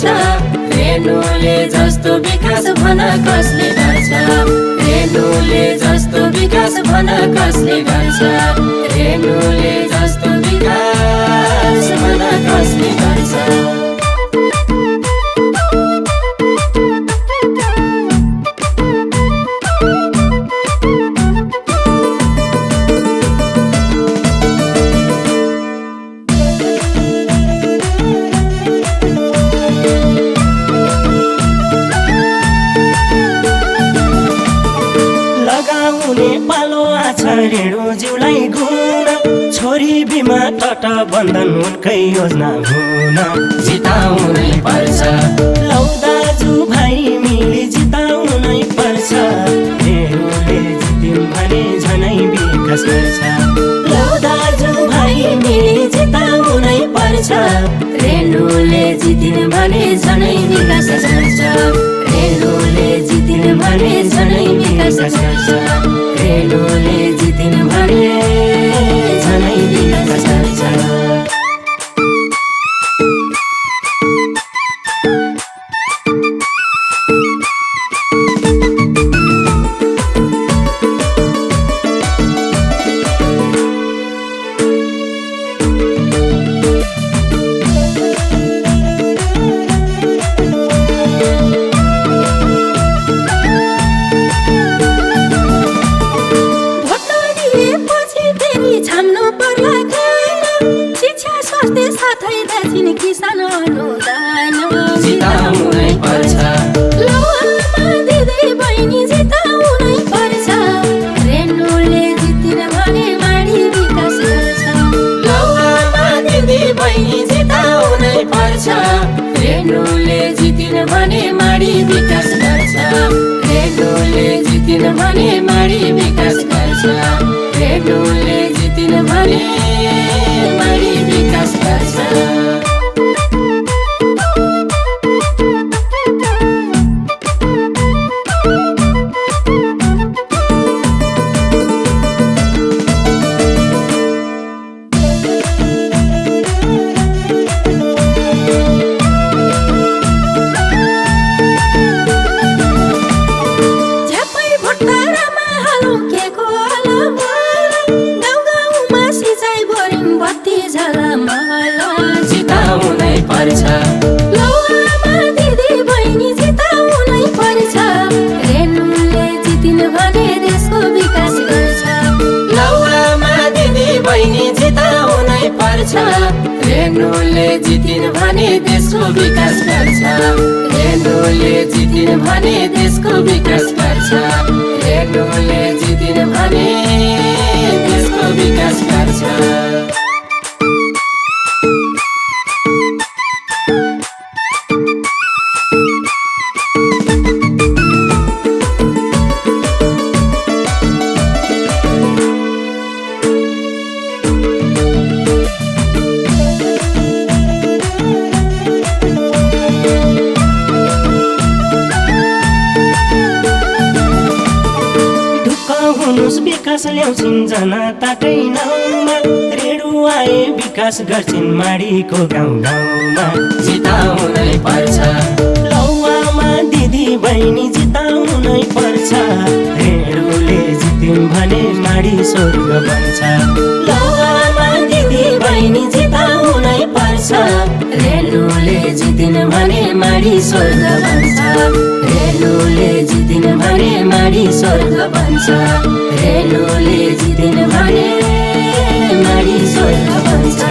पर्छ रेणुले जस्तो विकास भन कसले गर्छ रेणुले जस्तो विकास भन कसले गर्छ रेणुले जस्तो विकास भन कसले गर्छ पालो आछ रेणुज्यूलाई गुण छोरी बिमा तट बन्धन उनकै योजना हुन जिताउनै पर्छ लौ दाजु भाइ मिली जिताउनै पर्छ रेणुले जित्यौँ भने झनै विकास गर्छ लौ दाजु भाइ मिली जिताउनै पर्छ रेणुले जितिन् भने झनै विकास गर्छ रेणुले जितिन् भने झनै विकास गर्छ रेणुले जितिन् भने झनै विकास गर्छ साथै दार्जिन किसान अनुदान जिताउनै पर्छ लौ आमा दिदी बहिनी जिताउनै पर्छ रेणुले जितिन् भने माडी विकास गर्छ लौ आमा दिदी बहिनी जिताउनै पर्छ रेणुले जितिन् भने माडी विकास गर्छ रेणुले जितिन् भने माडी विकास गर्छ रेणुले जितिन् भने माडी विकास गर्छ जिताउनै पर्छ लौ आमा दिदी बहिनी जिताउनै पर्छ रेणुले जितिन् भने देशको विकास गर्छ लौ आमा दिदी बहिनी जिताउनै पर्छ रेणुले जितिन् भने देशको विकास गर्छ रेणुले जितिन् भने देशको विकास गर्छ रेणुले जितिन् भने देशको विकास गर्छ विकास ल्याउँछिन् जनताकै नाउँमा रेणु आए विकास गर्छिन् माडीको गाउँ गाउँमा जिताउनै पर्छ लौ आमा दिदी बहिनी जिताउनै पर्छ रेणुले जित्यौँ भने माडी स्वर्ग बन्छ लौ आमा दिदी बहिनी जिताउनै पर्छ रेणुले जितिन् भने माडी स्वर्ग बन्छ रेणुले जितिन् भने माडी स्वर्ग बन्छ रेणुले जितिन् भने माडी स्वर्ग बन्छ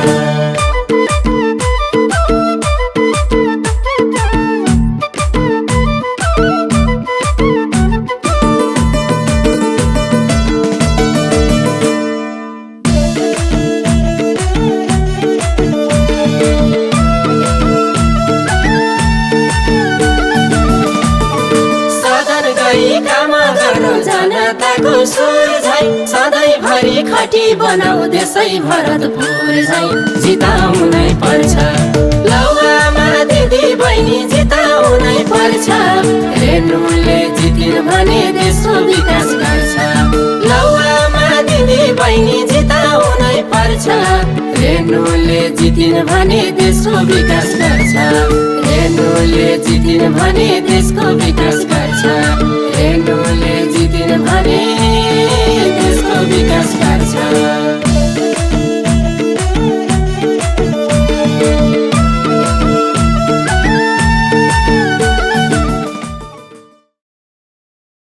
जनताको सुर झै सधैँभरि खटी बनाऊ देशै भरतपुर झै जिताउनै पर्छ लौ आमा दिदी बहिनी जिताउनै पर्छ रेणुले जितिन् भने देशको विकास गर्छ लौ आमा दिदी बहिनी जिताउनै पर्छ रेणुले जितिन् भने देशको विकास गर्छ रेणुले जितिन् भने देशको विकास गर्छ रेणुले जितिन् भने देशको विकास गर्छ